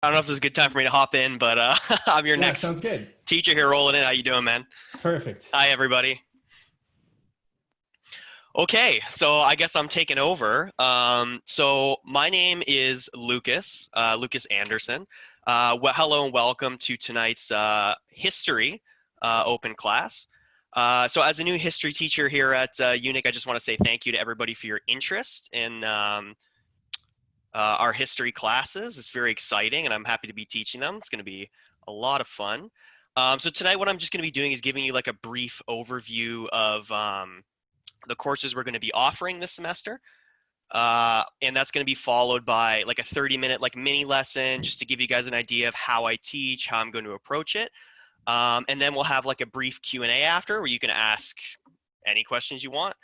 I don't know if this is a good time for me to hop in, but I'm your Yeah, sounds next good. teacher here rolling in. How you doing, man? Perfect. Hi, everybody. Okay, so I guess I'm taking over. So my name is Lucas, Lucas Anderson. Well, hello and welcome to tonight's history open class. So as a new history teacher here at Unic, I just want to say thank you to everybody for your interest in our history classes. It's very exciting, and I'm happy to be teaching them. It's going to be a lot of fun. So tonight, what I'm just going to be doing is giving you like a brief overview of the courses we're going to be offering this semester. And that's going to be followed by like a 30-minute like mini lesson just to give you guys an idea of how I teach, how I'm going to approach it. And then we'll have like a brief Q&A after where you can ask any questions you want.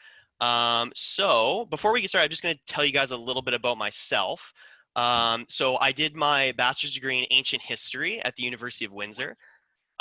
So before we get started, I'm just going to tell you guys a little bit about myself. So I did my bachelor's degree in ancient history at the University of Windsor.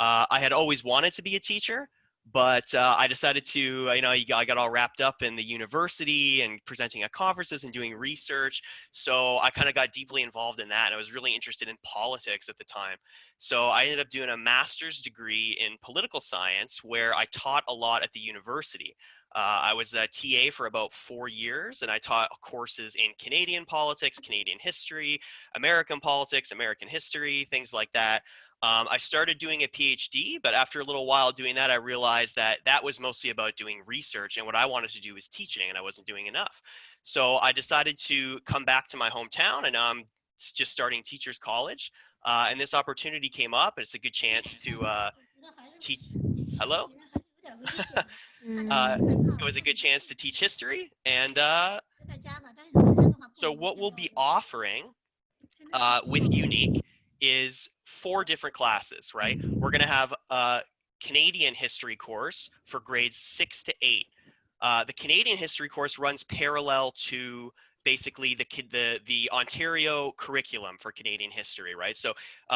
I had always wanted to be a teacher, but I decided to, I got all wrapped up in the university and presenting at conferences and doing research. So I kind of got deeply involved in that. And I was really interested in politics at the time. So I ended up doing a master's degree in political science where I taught a lot at the university. I was a TA for about 4 years, and I taught courses in Canadian politics, Canadian history, American politics, American history, things like that. I started doing a PhD, but after a little while doing that, I realized that that was mostly about doing research, and what I wanted to do was teaching, and I wasn't doing enough. So I decided to come back to my hometown, and I'm just starting teachers college. And this opportunity came up, and it's a good chance to teach. Hello? It was a good chance to teach history, and so what we'll be offering with Unic is four different classes, right? We're going to have a Canadian history course for grades 6 to 8. The Canadian history course runs parallel to basically the Ontario curriculum for Canadian history, right? So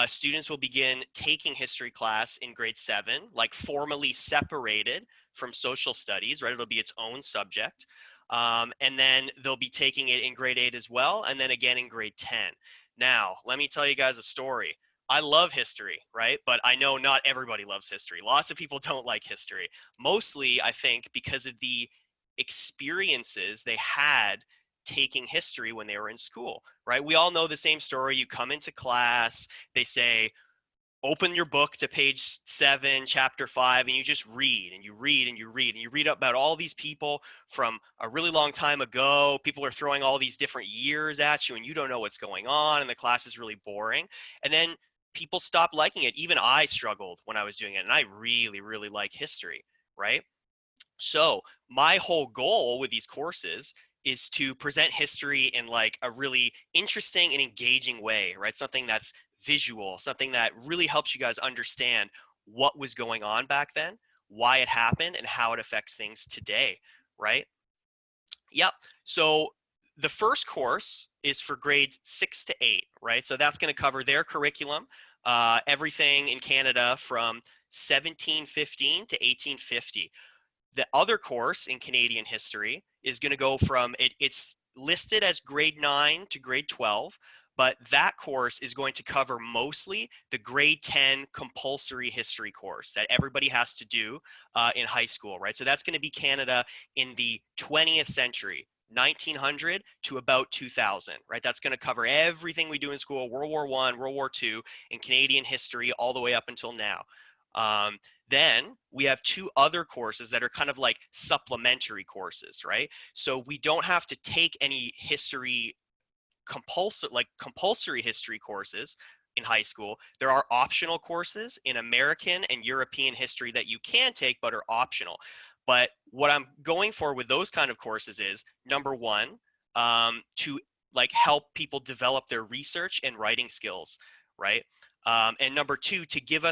students will begin taking history class in grade 7, like formally separated from social studies, right? It'll be its own subject. And then they'll be taking it in grade 8 as well, and then again in grade 10. Now, let me tell you guys a story. I love history, right? But I know not everybody loves history. Lots of people don't like history. Mostly, I think, because of the experiences they had taking history when they were in school, right? We all know the same story. You come into class, they say, open your book to page 7, chapter 5, and you just read and you read and you read and you read about all these people from a really long time ago. People are throwing all these different years at you and you don't know what's going on, and the class is really boring. And then people stop liking it. Even I struggled when I was doing it, and I really, really like history, right? So my whole goal with these courses is to present history in like a really interesting and engaging way, right? Something that's visual, something that really helps you guys understand what was going on back then, why it happened, and how it affects things today, right? Yep. So the first course is for grades 6 to 8, right? So that's going to cover their curriculum, everything in Canada from 1715 to 1850. The other course in Canadian history is going to go from it's listed as grade 9 to grade 12, but that course is going to cover mostly the grade 10 compulsory history course that everybody has to do in high school, right? So that's going to be Canada in the 20th century, 1900 to about 2000, right? That's going to cover everything we do in school, World War I, World War II, and Canadian history all the way up until now. Then we have two other courses that are kind of like supplementary courses, right? So we don't have to take any history compulsory history courses in high school. There are optional courses in American and European history that you can take but are optional. But what I'm going for with those kind of courses is number one, to like help people develop their research and writing skills, right? And number two, to give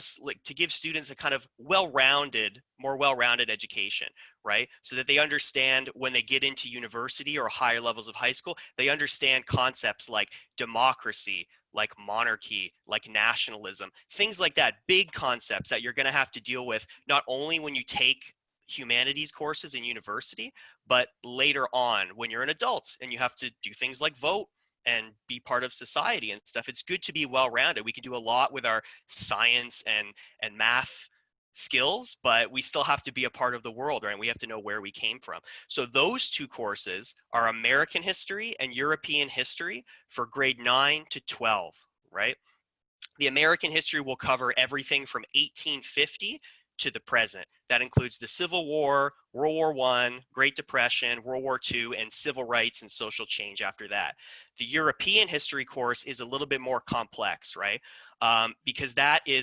students a kind of more well-rounded education, right? So that they understand when they get into university or higher levels of high school, they understand concepts like democracy, like monarchy, like nationalism, things like that, big concepts that you're going to have to deal with not only when you take humanities courses in university, but later on when you're an adult and you have to do things like vote and be part of society and stuff. It's good to be well-rounded. We can do a lot with our science and math skills, but we still have to be a part of the world, right? We have to know where we came from. So those two courses are American history and European history for grade 9 to 12, right? The American history will cover everything from 1850 to the present. That includes the Civil War, World War I, Great Depression, World War II, and civil rights and social change after that. The European history course is a little bit more complex, right? Because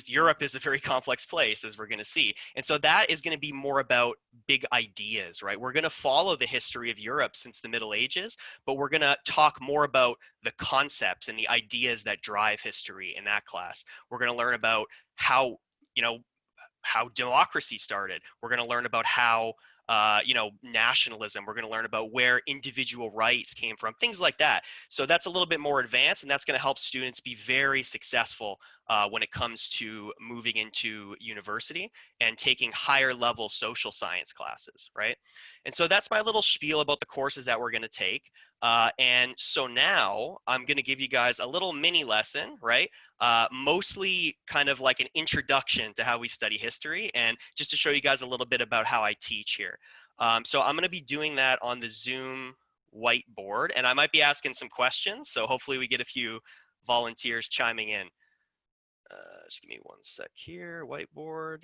Europe is a very complex place, as we're going to see. And so that is going to be more about big ideas, right? We're going to follow the history of Europe since the Middle Ages, but we're going to talk more about the concepts and the ideas that drive history in that class. We're going to learn about how democracy started. We're going to learn about how nationalism. We're going to learn about where individual rights came from, things like that. So that's a little bit more advanced, and that's going to help students be very successful when it comes to moving into university and taking higher level social science classes, right? And so that's my little spiel about the courses that we're going to take. And so now I'm going to give you guys a little mini lesson, right? Mostly kind of like an introduction to how we study history, and just to show you guys a little bit about how I teach here. So I'm going to be doing that on the Zoom whiteboard, and I might be asking some questions, so hopefully we get a few volunteers chiming in. Just give me one sec here, whiteboard.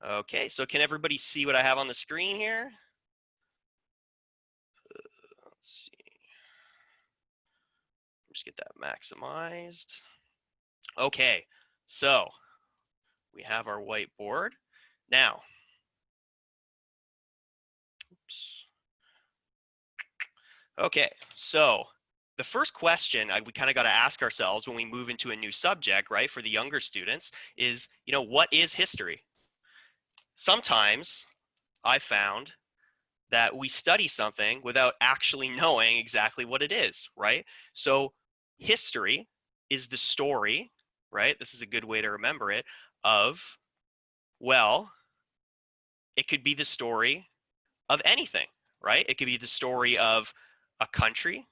Okay, so can everybody see what I have on the screen here? Let's see. Just get that maximized. Okay, so we have our whiteboard. Now, oops. Okay, so the first question we kind of got to ask ourselves when we move into a new subject, right, for the younger students is, what is history? Sometimes I found that we study something without actually knowing exactly what it is, right? So history is the story, right? This is a good way to remember it, of, well, it could be the story of anything, right? It could be the story of a country.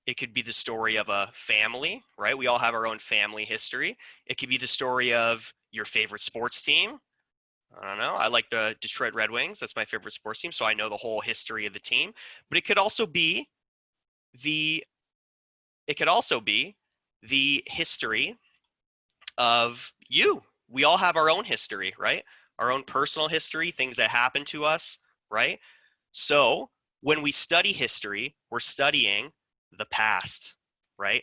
It could be the story of a family, right? We all have our own family history. It could be the story of your favorite sports team. I don't know. I like the Detroit Red Wings. That's my favorite sports team, so I know the whole history of the team. But it could also be the history of you. We all have our own history, right? Our own personal history, things that happen to us, right? So when we study history, we're studying the past, right?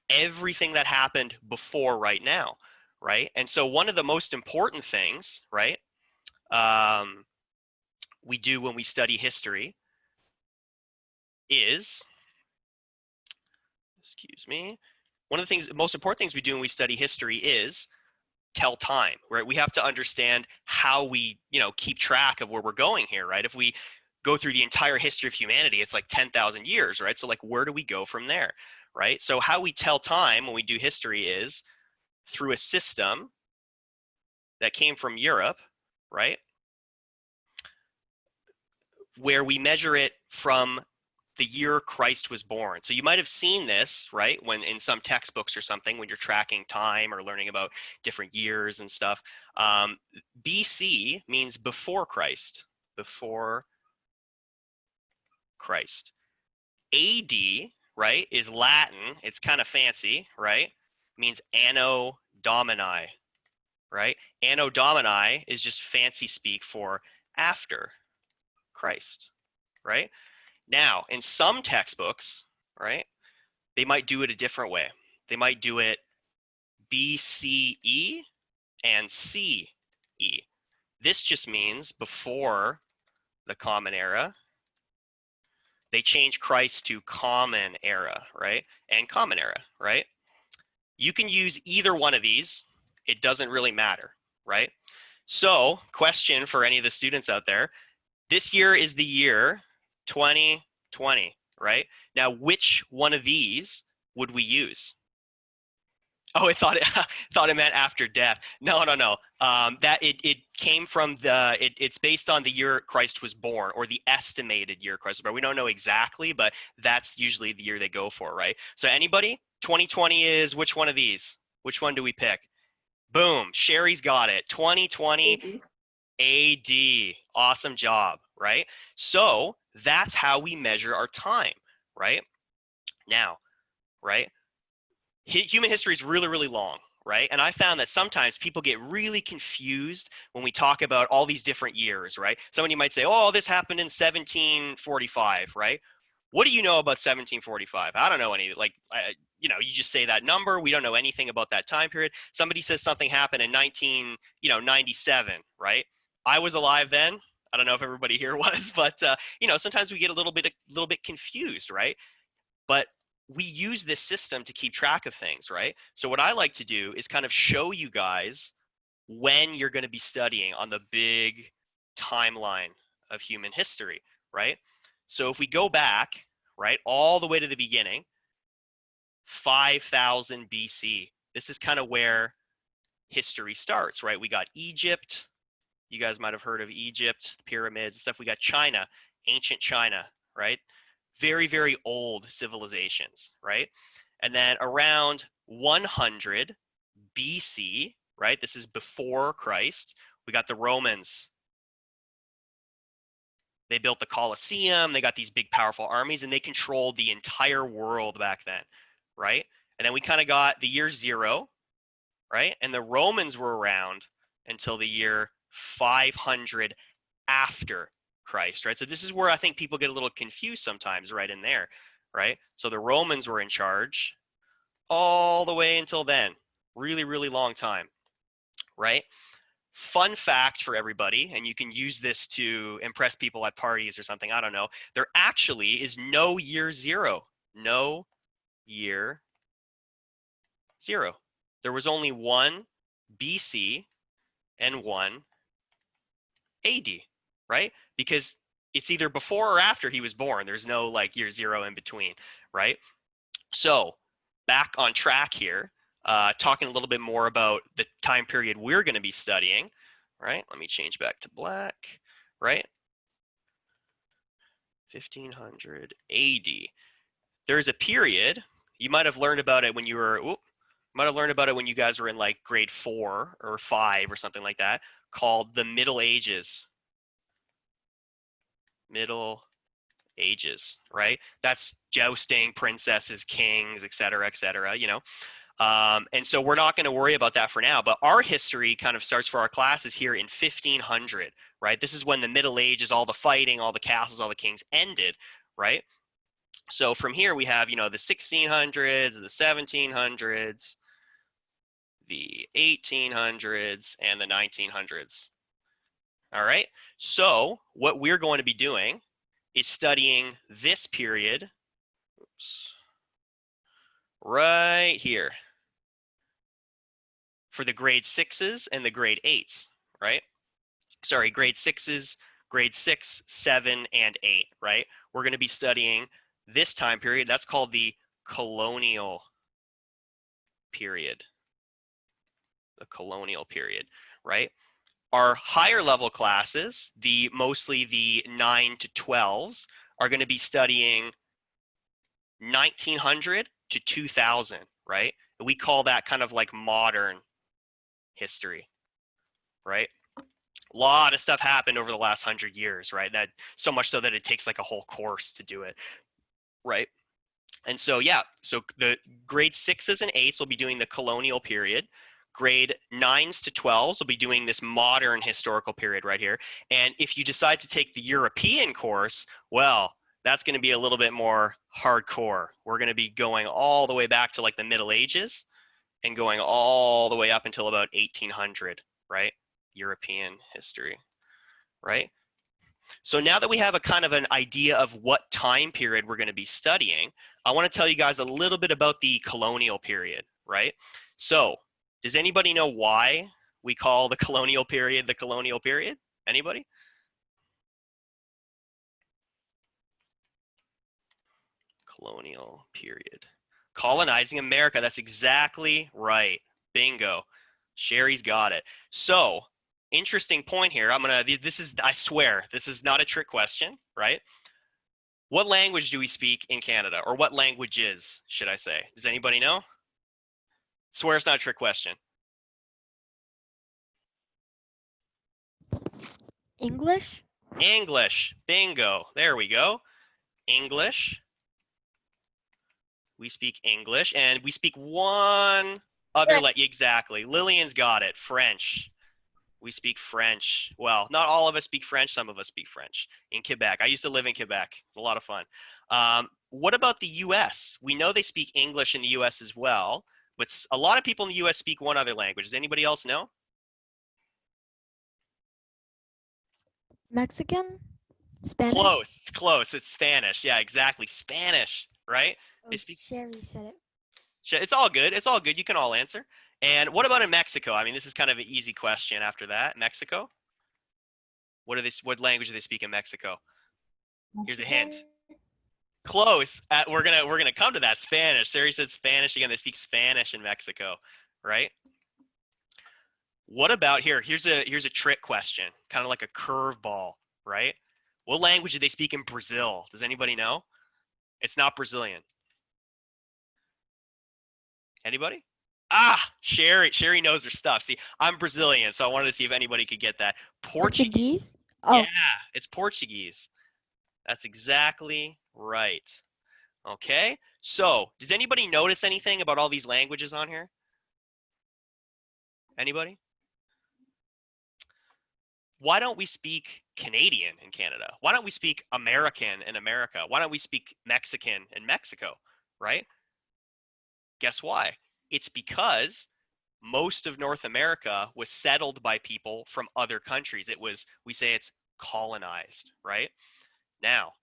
Everything that happened before right now, right? And so one of the most important things, right, we do when we study history is, one of the most important things we do when we study history is tell time, right? We have to understand how we, keep track of where we're going here, right? If we go through the entire history of humanity, it's like 10,000 years, right? So like, where do we go from there, right? So how we tell time when we do history is through a system that came from Europe, right? Where we measure it from the year Christ was born. So you might have seen this, right, when in some textbooks or something, when you're tracking time or learning about different years and stuff. BC means before Christ. Before Christ. AD, right, is Latin. It's kind of fancy, right? It means Anno Domini, right? Anno Domini is just fancy speak for after Christ, right? Now, in some textbooks, right, they might do it a different way. They might do it BCE and CE. This just means before the Common Era. They change Christ to Common Era, right? And Common Era, right? You can use either one of these. It doesn't really matter, right? So, question for any of the students out there. This year is the year 2020, right? Now, which one of these would we use? Oh, it thought it thought it meant after death. No, no, no. That it came from it's based on the year Christ was born, or the estimated year Christ was born. We don't know exactly, but that's usually the year they go for, right? So anybody, 2020 is which one of these? Which one do we pick? Boom, Sherry's got it. 2020 AD. AD. Awesome job, right? So that's how we measure our time, right? Now, right? Human history is really, really long, right? And I found that sometimes people get really confused when we talk about all these different years, right? Somebody might say, oh, this happened in 1745, right? What do you know about 1745? I don't know any, like, you just say that number. We don't know anything about that time period. Somebody says something happened in 97, right? I was alive then. I don't know if everybody here was, but sometimes we get a little bit confused, right? But we use this system to keep track of things, right? So what I like to do is kind of show you guys when you're going to be studying on the big timeline of human history, right? So if we go back, right, all the way to the beginning, 5000 BC, this is kind of where history starts, right? We got Egypt. You guys might have heard of Egypt, the pyramids and stuff. We got China, ancient China, right? Very, very old civilizations, right? And then around 100 BC, right? This is before Christ. We got the Romans. They built the Colosseum. They got these big, powerful armies, and they controlled the entire world back then, right? And then we kind of got the year zero, right? And the Romans were around until the year 500 after Christ, right? So this is where I think people get a little confused sometimes, right in there, right? So the Romans were in charge all the way until then. Really, really long time, right? Fun fact for everybody, and you can use this to impress people at parties or something, I don't know. There actually is no year zero. No year zero. There was only one BC and one AD, right? Because it's either before or after he was born. There's no like year zero in between, right? So back on track here, talking a little bit more about the time period we're going to be studying, right? Let me change back to black, right? 1500 AD. There's a period, you might have learned about it when you were, might have learned about it when you guys were in like grade 4 or 5 or something like that, called the Middle Ages. Middle Ages, right? That's jousting, princesses, kings, et cetera, and so we're not going to worry about that for now, but our history kind of starts for our classes here in 1500, right? This is when the Middle Ages, all the fighting, all the castles, all the kings ended, right? So from here we have, the 1600s, the 1700s, the 1800s, and the 1900s. All right. So what we're going to be doing is studying this period, oops, right here, for the grade 6s and the grade 8s, right? Sorry, grade 6s, grade 6, 7, and 8, right? We're going to be studying this time period. That's called the colonial period. The colonial period, right? Our higher level classes, mostly the 9 to 12s, are going to be studying 1900 to 2000, right? We call that kind of like modern history, right? A lot of stuff happened over the last 100 years, right? That so much so that it takes like a whole course to do it, right? And so, yeah, so the grade 6s and 8s will be doing the colonial period. Grade 9s to 12s will be doing this modern historical period right here. And if you decide to take the European course, well, that's going to be a little bit more hardcore. We're going to be going all the way back to like the Middle Ages and going all the way up until about 1800, right? European history, right? So now that we have a kind of an idea of what time period we're going to be studying, I want to tell you guys a little bit about the colonial period, right? So does anybody know why we call the colonial period the colonial period? Anybody? Colonial period. Colonizing America. That's exactly right. Bingo. Sherry's got it. So, interesting point here. This is, I swear, this is not a trick question, right? What language do we speak in Canada? Or what languages, should I say? Does anybody know? Swear it's not a trick question. English? English. Bingo. There we go. English. We speak English, and we speak one other exactly. Lillian's got it. French. We speak French. Well, not all of us speak French. Some of us speak French in Quebec. I used to live in Quebec. It's a lot of fun. What about the U.S.? We know they speak English in the U.S. as well, but a lot of people in the U.S. speak one other language. Does anybody else know? Mexican? Spanish? Close. It's close. It's Spanish. Yeah, exactly. Spanish, right? They speak. Sherry said it. It's all good. It's all good. You can all answer. And what about in Mexico? I mean, this is kind of an easy question after that. Mexico? What language do they speak in Mexico? Here's a hint. Close. We're gonna come to that. Spanish. Sari said Spanish again. They speak Spanish in Mexico, right? What about here? Here's a trick question, kind of like a curveball, right? What language do they speak in Brazil? Does anybody know? It's not Brazilian. Anybody? Ah, Sherry knows her stuff. See, I'm Brazilian, so I wanted to see if anybody could get that. Portuguese? Oh. Yeah, it's Portuguese. That's exactly right. Okay, so does anybody notice anything about all these languages on here? Anybody? Why don't we speak Canadian in Canada? Why don't we speak American in America? Why don't we speak Mexican in Mexico, right? Guess why? It's because most of North America was settled by people from other countries. We say it's colonized, right? Now,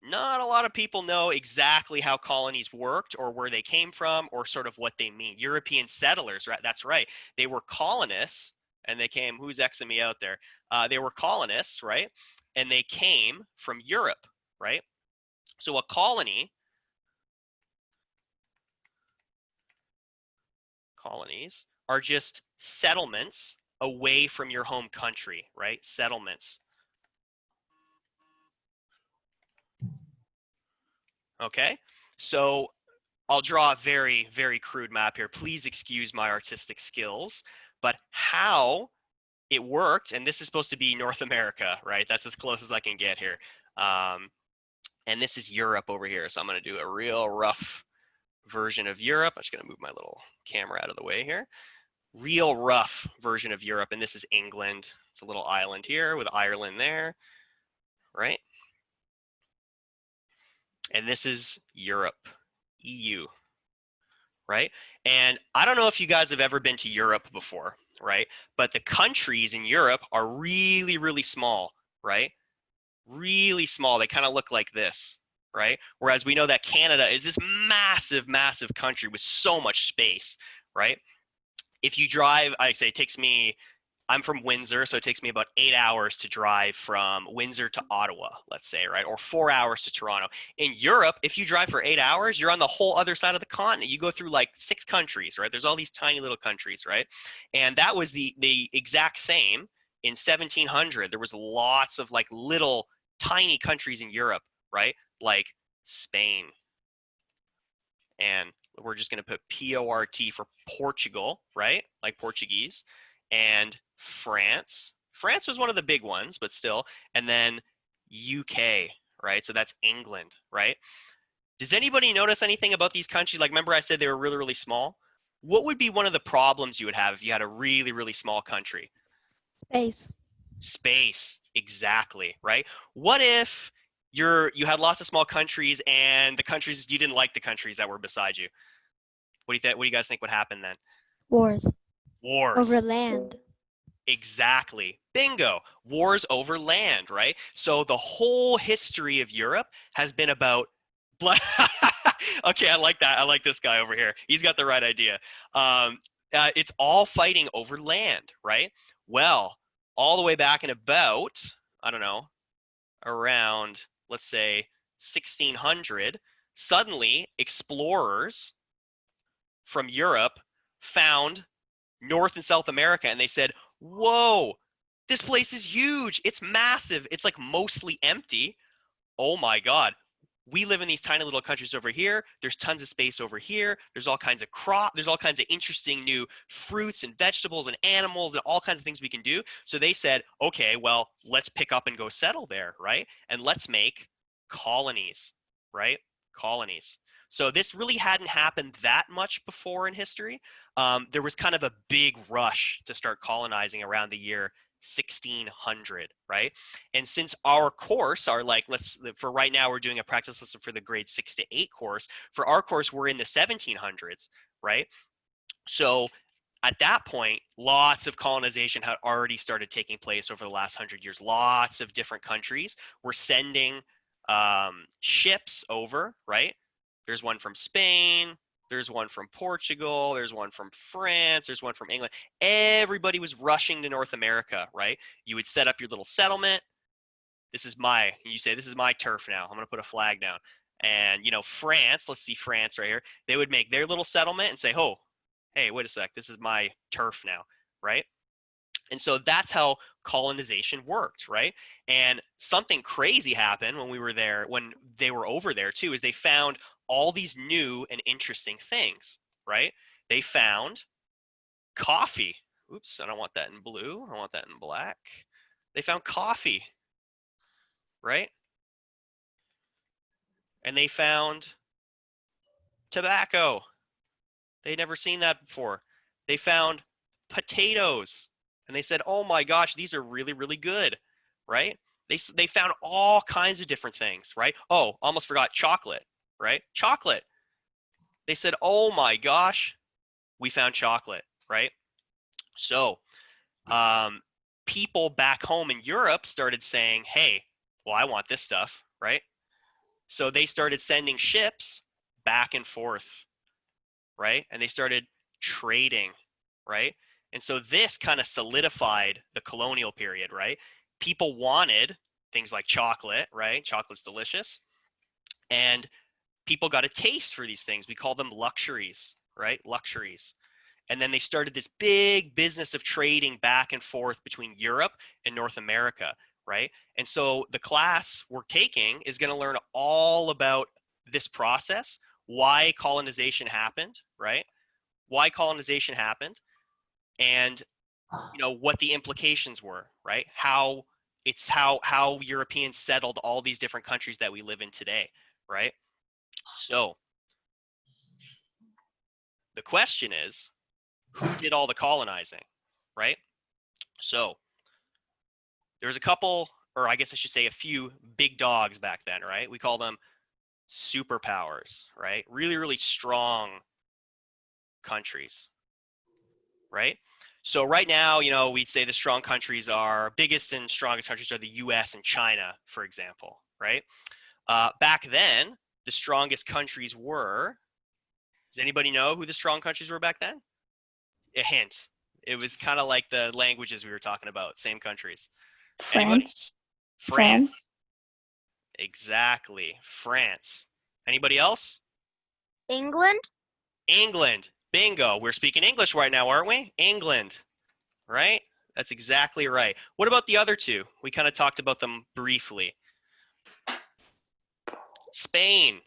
not a lot of people know exactly how colonies worked or where they came from or sort of what they mean. European settlers, right? That's right. They were colonists and they came, who's Xing me out there? They were colonists, right? And they came from Europe, right? So a colonies are just settlements away from your home country, right? Settlements. Okay, so I'll draw a very, very crude map here. Please excuse my artistic skills, but how it worked, and this is supposed to be North America, right? That's as close as I can get here. And this is Europe over here, so I'm going to do a real rough version of Europe. I'm just going to move my little camera out of the way here. Real rough version of Europe, and this is England. It's a little island here with Ireland there, right? And this is Europe, EU, right? And I don't know if you guys have ever been to Europe before, right? But the countries in Europe are really, really small, right? Really small. They kind of look like this, right? Whereas we know that Canada is this massive, massive country with so much space, right? If you drive, I say it takes me, I'm from Windsor, so it takes me about 8 hours to drive from Windsor to Ottawa, let's say, right? Or 4 hours to Toronto. In Europe, if you drive for 8 hours, you're on the whole other side of the continent. You go through like 6 countries, right? There's all these tiny little countries, right? And that was the exact same in 1700. There was lots of like little tiny countries in Europe, right? Like Spain. And we're just going to put P-O-R-T for Portugal, right? Like Portuguese. And France. France was one of the big ones, but still. And then UK, right? So that's England, right? Does anybody notice anything about these countries? Like, remember I said they were really, really small? What would be one of the problems you would have if you had a really, really small country? Space, exactly, right? What if you had lots of small countries and the countries, you didn't like the countries that were beside you? What do you guys think would happen then? Wars. Wars. Over land. Exactly. Bingo. Wars over land, right? So the whole history of Europe has been about okay, I like that. I like this guy over here. He's got the right idea. It's all fighting over land, right? Well, all the way back in about, I don't know, around, let's say 1600, suddenly explorers from Europe found North and South America, and they said, whoa, this place is huge. It's massive. It's like mostly empty. Oh my God. We live in these tiny little countries over here. There's tons of space over here. There's all kinds of there's all kinds of interesting new fruits and vegetables and animals and all kinds of things we can do. So they said, okay, well, let's pick up and go settle there, right? And let's make colonies, right? Colonies. So this really hadn't happened that much before in history. There was kind of a big rush to start colonizing around the year 1600, right? And since our course are like, for right now, we're doing a practice lesson for the grade 6 to 8 course. For our course, we're in the 1700s, right? So at that point, lots of colonization had already started taking place over the last 100 years. Lots of different countries were sending ships over, right? There's one from Spain, there's one from Portugal, there's one from France, there's one from England. Everybody was rushing to North America, right? You would set up your little settlement. You say, this is my turf now. I'm going to put a flag down. And, France, let's see France right here. They would make their little settlement and say, oh, hey, wait a sec, this is my turf now, right? And so that's how colonization worked, right? And something crazy happened when we were there, when they were over there too, is they found all these new and interesting things, right? They found coffee. Oops, I don't want that in blue. I want that in black. They found coffee, right? And they found tobacco. They'd never seen that before. They found potatoes. And they said, oh my gosh, these are really, really good, right? They found all kinds of different things, right? Oh, almost forgot chocolate, right? Chocolate. They said, oh my gosh, we found chocolate, right? So people back home in Europe started saying, hey, well, I want this stuff, right? So they started sending ships back and forth, right? And they started trading, right? And so this kind of solidified the colonial period, right? People wanted things like chocolate, right? Chocolate's delicious. And people got a taste for these things. We call them luxuries, right? Luxuries. And then they started this big business of trading back and forth between Europe and North America, right? And so the class we're taking is going to learn all about this process, why colonization happened, right? Why colonization happened, and what the implications were, right? How Europeans settled all these different countries that we live in today, right? So the question is, who did all the colonizing, right? So there's a couple, or I guess I should say a few big dogs back then, right? We call them superpowers, right? Really, really strong countries, right? So right now, we'd say the strong countries are, biggest and strongest countries are the US and China, for example, right? Back then, the strongest countries were, does anybody know who the strong countries were back then? A hint. It was kind of like the languages we were talking about, same countries. Anybody? France. France. France. Exactly. France. Anybody else? England. England. Bingo. We're speaking English right now, aren't we? England. Right? That's exactly right. What about the other two? We kind of talked about them briefly. Spain.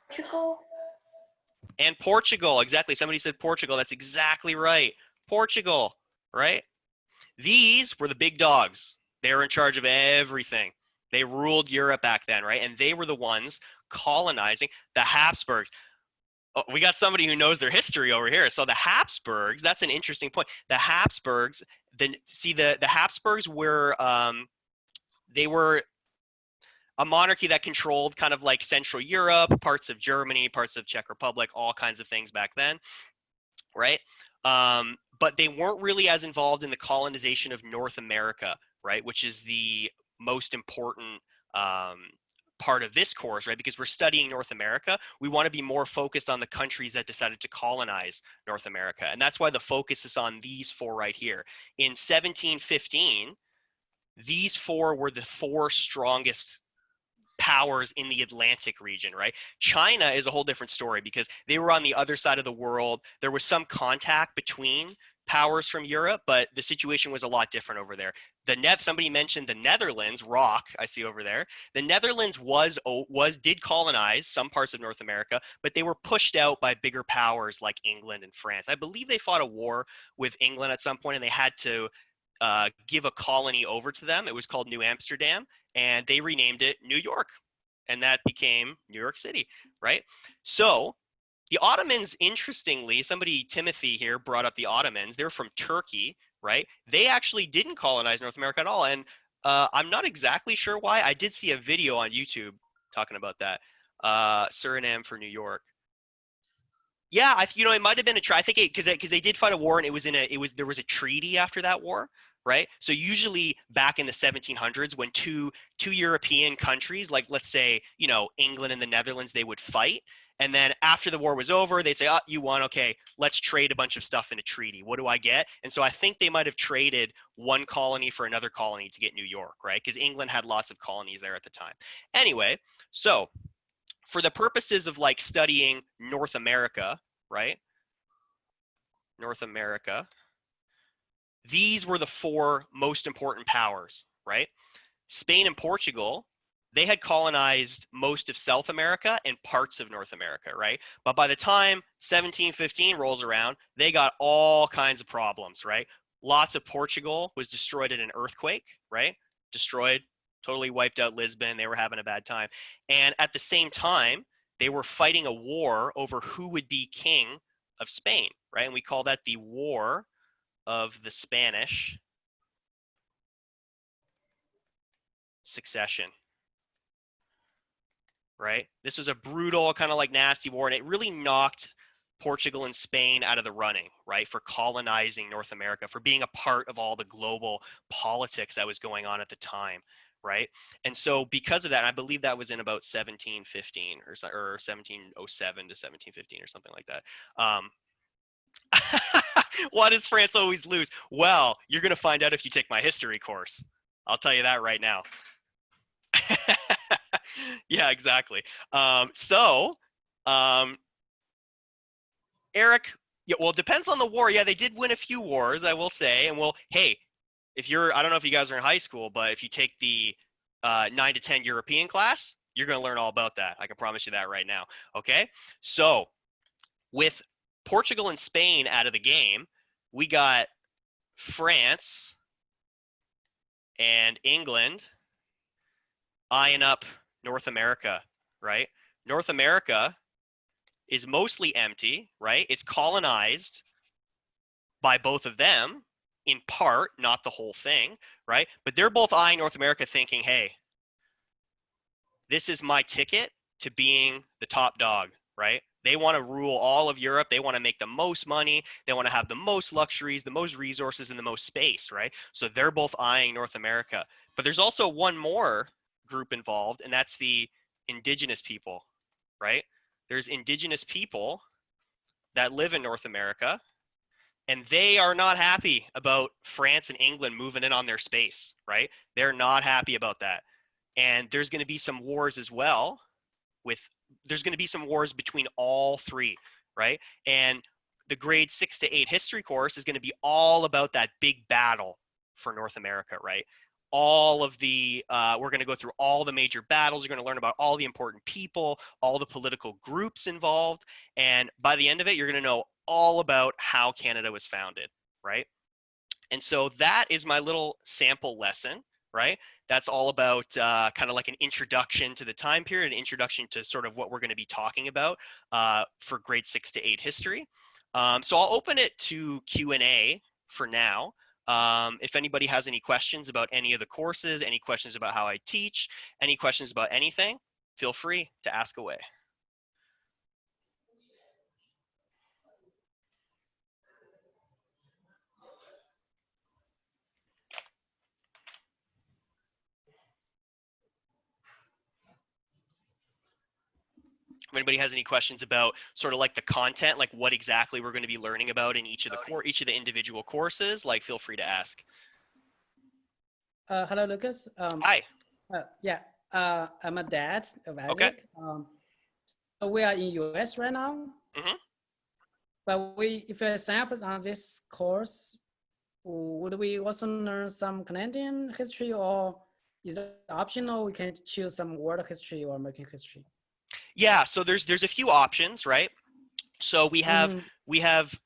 Portugal. And Portugal. Exactly. Somebody said Portugal. That's exactly right. Portugal. Right? These were the big dogs. They were in charge of everything. They ruled Europe back then, right? And they were the ones colonizing the Habsburgs. Oh, we got somebody who knows their history over here. So the Habsburgs, that's an interesting point. The Habsburgs, the Habsburgs were, they were a monarchy that controlled kind of like Central Europe, parts of Germany, parts of Czech Republic, all kinds of things back then, right? But they weren't really as involved in the colonization of North America, right? Which is the most important part of this course, right? Because we're studying North America, we want to be more focused on the countries that decided to colonize North America. And that's why the focus is on these four right here. In 1715, these four were the four strongest powers in the Atlantic region, right? China is a whole different story because they were on the other side of the world. There was some contact between powers from Europe, but the situation was a lot different over there. Somebody mentioned the Netherlands, Rock, I see over there. The Netherlands did colonize some parts of North America, but they were pushed out by bigger powers like England and France. I believe they fought a war with England at some point, and they had to give a colony over to them. It was called New Amsterdam, and they renamed it New York, and that became New York City, right? So the Ottomans, interestingly, Timothy here brought up the Ottomans. They're from Turkey, right? They actually didn't colonize North America at all. And I'm not exactly sure why. I did see a video on YouTube talking about that. Suriname for New York. Yeah, it might have been a try. I think because they did fight a war, and there was a treaty after that war, right? So usually back in the 1700s, when two European countries, like let's say England and the Netherlands, they would fight, and then after the war was over, they'd say, "Oh, you won. Okay, let's trade a bunch of stuff in a treaty. What do I get?" And so I think they might have traded one colony for another colony to get New York, right? Because England had lots of colonies there at the time. Anyway, so for the purposes of like studying North America, right? North America. These were the four most important powers, right? Spain and Portugal, they had colonized most of South America and parts of North America, right? But by the time 1715 rolls around, they got all kinds of problems, right? Lots of Portugal was destroyed in an earthquake, right? Destroyed, totally wiped out Lisbon. They were having a bad time. And at the same time, they were fighting a war over who would be king of Spain, right? And we call that the War of the Spanish Succession, right? This was a brutal, kind of like nasty war, and it really knocked Portugal and Spain out of the running, right, for colonizing North America, for being a part of all the global politics that was going on at the time, right? And so because of that, I believe that was in about 1715 or 1707 to 1715 or something like that. Why does France always lose? Well, you're going to find out if you take my history course. I'll tell you that right now. Yeah, exactly. Eric, yeah, well, it depends on the war. Yeah, they did win a few wars, I will say. And hey, I don't know if you guys are in high school, but if you take the 9 to 10 European class, you're going to learn all about that. I can promise you that right now. Okay? So, with Portugal and Spain out of the game, we got France and England eyeing up North America, right? North America is mostly empty, right? It's colonized by both of them in part, not the whole thing, right? But they're both eyeing North America thinking, hey, this is my ticket to being the top dog, right? They want to rule all of Europe. They want to make the most money. They want to have the most luxuries, the most resources, and the most space, right? So they're both eyeing North America. But there's also one more group involved, and that's the indigenous people, right? There's indigenous people that live in North America, and they are not happy about France and England moving in on their space, right? They're not happy about that. And there's going to be some wars as well there's going to be some wars between all three, right? And the grade 6 to 8 history course is going to be all about that big battle for North America, right? We're going to go through all the major battles. You're going to learn about all the important people, all the political groups involved. And by the end of it, you're going to know all about how Canada was founded, right? And so that is my little sample lesson, right? That's all about kind of like an introduction to the time period, an introduction to sort of what we're going to be talking about for grade 6 to 8 history. So I'll open it to Q&A for now. If anybody has any questions about any of the courses, any questions about how I teach, any questions about anything, feel free to ask away. If anybody has any questions about sort of like the content, like what exactly we're going to be learning about in each of the individual courses, like feel free to ask. Hello, Lucas. Hi. Yeah, I'm a dad of Okay. Isaac. So we are in US right now, Hmm. but if I sign up on this course, would we also learn some Canadian history, or is it optional? We can choose some world history or American history. Yeah, so there's a few options, right? So Mm-hmm. we have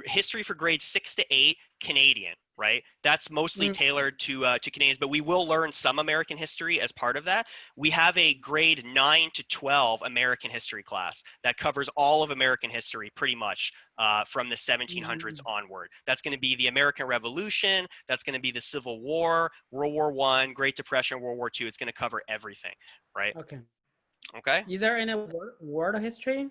history for grades 6 to 8 Canadian, right? That's mostly tailored to Canadians, but we will learn some American history as part of that. We have a grade 9 to 12 American history class that covers all of American history pretty much from the 1700s onward. That's going to be the American Revolution. That's going to be the Civil War, World War I, Great Depression, World War II. It's going to cover everything, right? Okay. Okay. Is there any world history?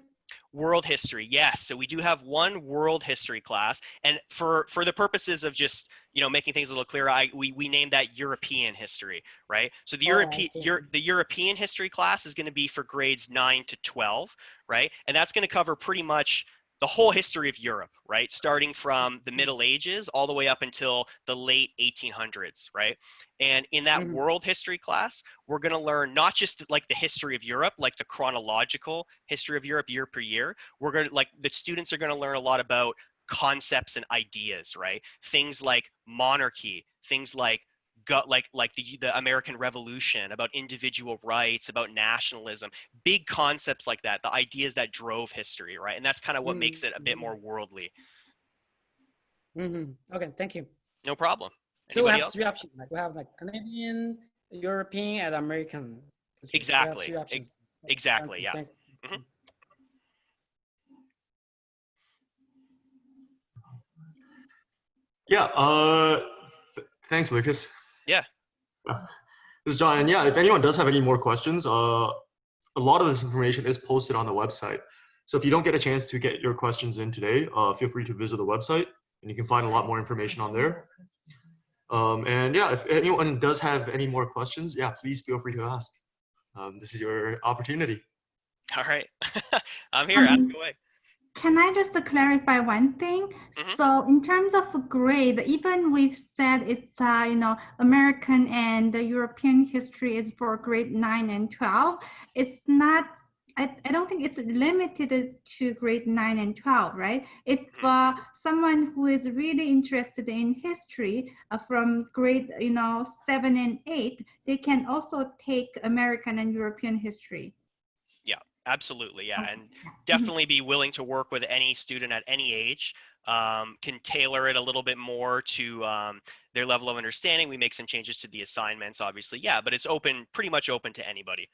World history, yes. So we do have one world history class, and for the purposes of just making things a little clearer, we named that European history, right? So Oh, I see. The European history class is going to be for grades 9 to 12, right? And that's going to cover pretty much the whole history of Europe, right? Starting from the Middle Ages all the way up until the late 1800s, right? And in that world history class, we're going to learn not just like the history of Europe, like the chronological history of Europe year per year. We're going to the students are going to learn a lot about concepts and ideas, right? Things like monarchy, things like the American Revolution, about individual rights, about nationalism, big concepts like that, the ideas that drove history, right? And that's kind of what makes it a bit more worldly. Okay, thank you. No problem. So we Anybody have else? three options. Like we have like Canadian, European, and American history. We have Exactly. three options. Exactly. Yeah. Thanks. Mhm. Yeah. Thanks, Lucas. Yeah. This is John. And yeah, if anyone does have any more questions, a lot of this information is posted on the website. So if you don't get a chance to get your questions in today, feel free to visit the website, and you can find a lot more information on there. And yeah, if anyone does have any more questions, yeah, please feel free to ask. This is your opportunity. All right. I'm here. Ask away. Can I just clarify one thing? So in terms of grade, even we've said it's American and the European history is for grade 9 and 12. It's not. I don't think it's limited to grade 9 and 12, right? If someone who is really interested in history from grade 7 and 8, they can also take American and European history. Yeah, absolutely. Yeah. And definitely be willing to work with any student at any age. Can tailor it a little bit more to their level of understanding. We make some changes to the assignments, obviously. Yeah, but it's pretty much open to anybody.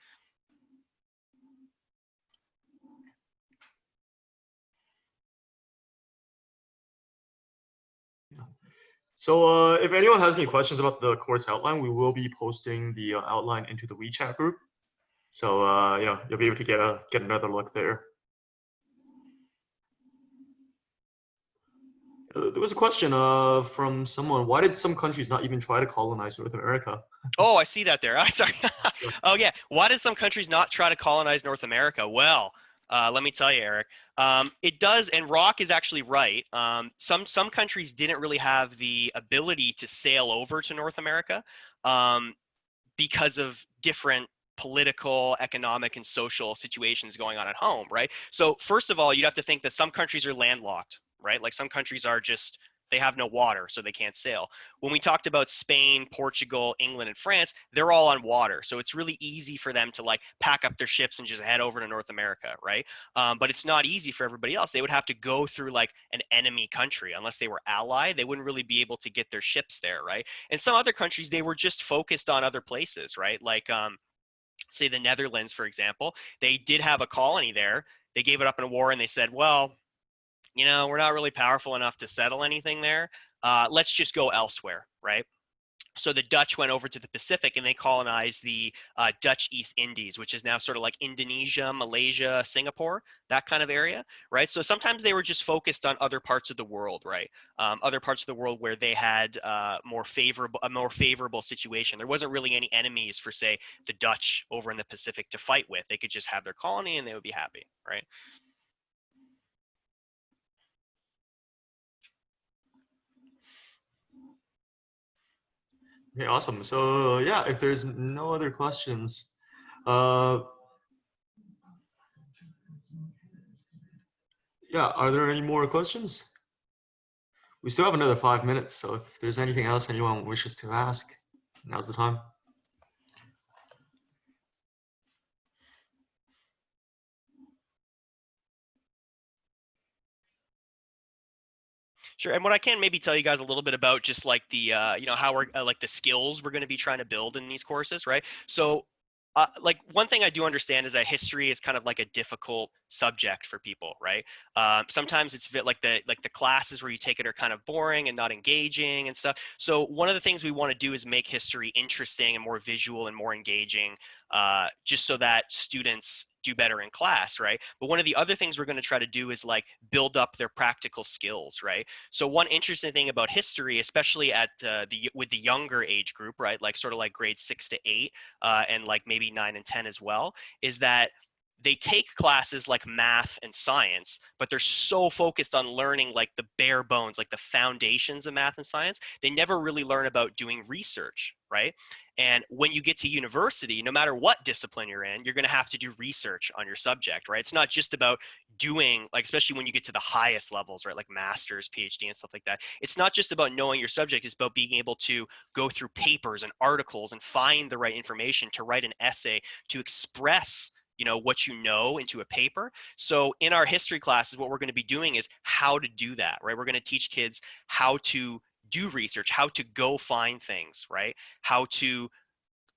So if anyone has any questions about the course outline, we will be posting the outline into the WeChat group. So you'll be able to get another look there. There was a question from someone. Why did some countries not even try to colonize North America? Oh, I see that there. I'm sorry. Oh, yeah. Why did some countries not try to colonize North America? Well, let me tell you, Eric. It does, and Rock is actually right. Some countries didn't really have the ability to sail over to North America because of different political, economic, and social situations going on at home, right? So first of all, you'd have to think that some countries are landlocked, right? Like some countries are just, they have no water, so they can't sail. When we talked about Spain, Portugal, England, and France, they're all on water. So it's really easy for them to like pack up their ships and just head over to North America, right? But it's not easy for everybody else. They would have to go through like an enemy country. Unless they were allied, they wouldn't really be able to get their ships there, right? And some other countries, they were just focused on other places, right? Like, say the Netherlands, for example, they did have a colony there. They gave it up in a war and they said, well, we're not really powerful enough to settle anything there. Let's just go elsewhere, right? So the Dutch went over to the Pacific and they colonized the Dutch East Indies, which is now sort of like Indonesia, Malaysia, Singapore, that kind of area, right? So sometimes they were just focused on other parts of the world, right? Other parts of the world where they had a more favorable situation. There wasn't really any enemies for, say, the Dutch over in the Pacific to fight with. They could just have their colony and they would be happy, right? Okay, awesome. So yeah, if there's no other questions, yeah, are there any more questions? We still have another 5 minutes, so if there's anything else anyone wishes to ask, now's the time. Sure. And what I can maybe tell you guys a little bit about just like the, you know, how we're like the skills we're going to be trying to build in these courses, right? So, like one thing I do understand is that history is kind of like a difficult subject for people, right? Sometimes it's like the classes where you take it are kind of boring and not engaging and stuff. So one of the things we want to do is make history interesting and more visual and more engaging, just so that students do better in class, right? But one of the other things we're going to try to do is like build up their practical skills, right? So one interesting thing about history, especially at with the younger age group, right, like sort of like grades 6 to 8, and like maybe 9 and 10 as well, is that they take classes like math and science, but they're so focused on learning like the bare bones, like the foundations of math and science. They never really learn about doing research, right? And when you get to university, no matter what discipline you're in, you're going to have to do research on your subject, right? It's not just about doing, like, especially when you get to the highest levels, right? Like master's, PhD, and stuff like that. It's not just about knowing your subject, it's about being able to go through papers and articles and find the right information to write an essay to express, you know, what you know into a paper. So in our history classes, what we're going to be doing is how to do that, right? We're going to teach kids how to do research, how to go find things, right? How to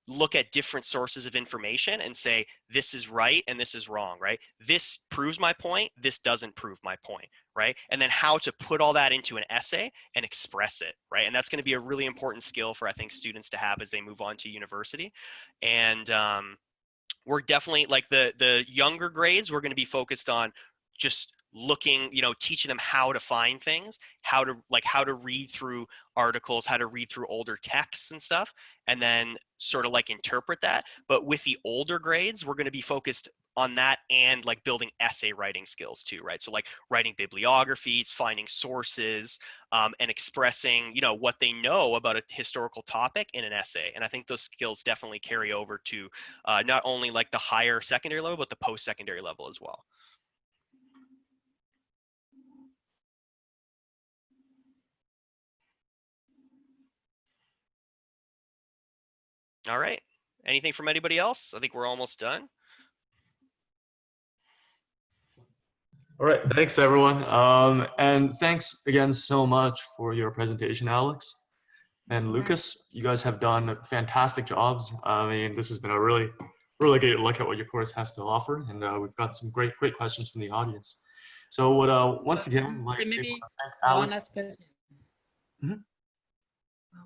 look at different sources of information and say, this is right and this is wrong, right? This proves my point, this doesn't prove my point, right? And then how to put all that into an essay and express it, right? And that's going to be a really important skill for, I think, students to have as they move on to university. And we're definitely like the younger grades, we're going to be focused on just looking, you know, teaching them how to find things, how to read through articles, how to read through older texts and stuff, and then sort of like interpret that. But with the older grades, we're going to be focused on that and like building essay writing skills too, right? So like writing bibliographies, finding sources, and expressing, you know, what they know about a historical topic in an essay. And I think those skills definitely carry over to not only like the higher secondary level, but the post-secondary level as well. All right. Anything from anybody else? I think we're almost done. All right, thanks everyone. And thanks again so much for your presentation, Alex and Lucas. You guys have done fantastic jobs. I mean, this has been a really great look at what your course has to offer. And we've got some great questions from the audience. So once again, like to Maybe thank one Alex. last question. Mhm.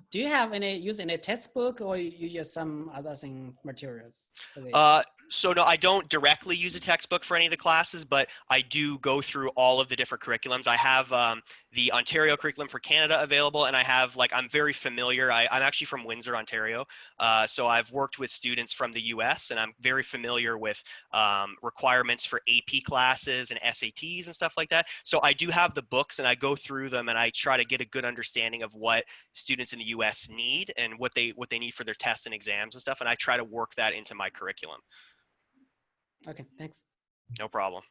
Do you have use any textbook or you use some other materials? So no, I don't directly use a textbook for any of the classes, but I do go through all of the different curriculums. I have the Ontario curriculum for Canada available, and I have like, I'm very familiar. I'm actually from Windsor, Ontario. So I've worked with students from the US, and I'm very familiar with requirements for AP classes and SATs and stuff like that. So I do have the books, and I go through them, and I try to get a good understanding of what students in the US need and what they need for their tests and exams and stuff, and I try to work that into my curriculum. Okay, thanks. No problem.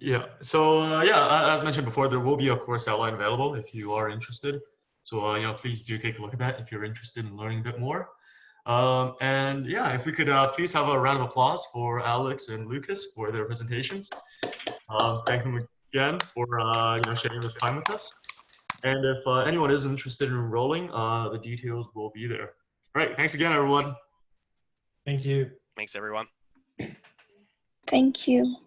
Yeah, so yeah, as mentioned before, there will be a course outline available if you are interested. So you know, please do take a look at that if you're interested in learning a bit more. And yeah, if we could please have a round of applause for Alex and Lucas for their presentations. Thank them again for you know, sharing this time with us. And if anyone is interested in enrolling, the details will be there. All right, thanks again, everyone. Thank you. Thanks, everyone. Thank you.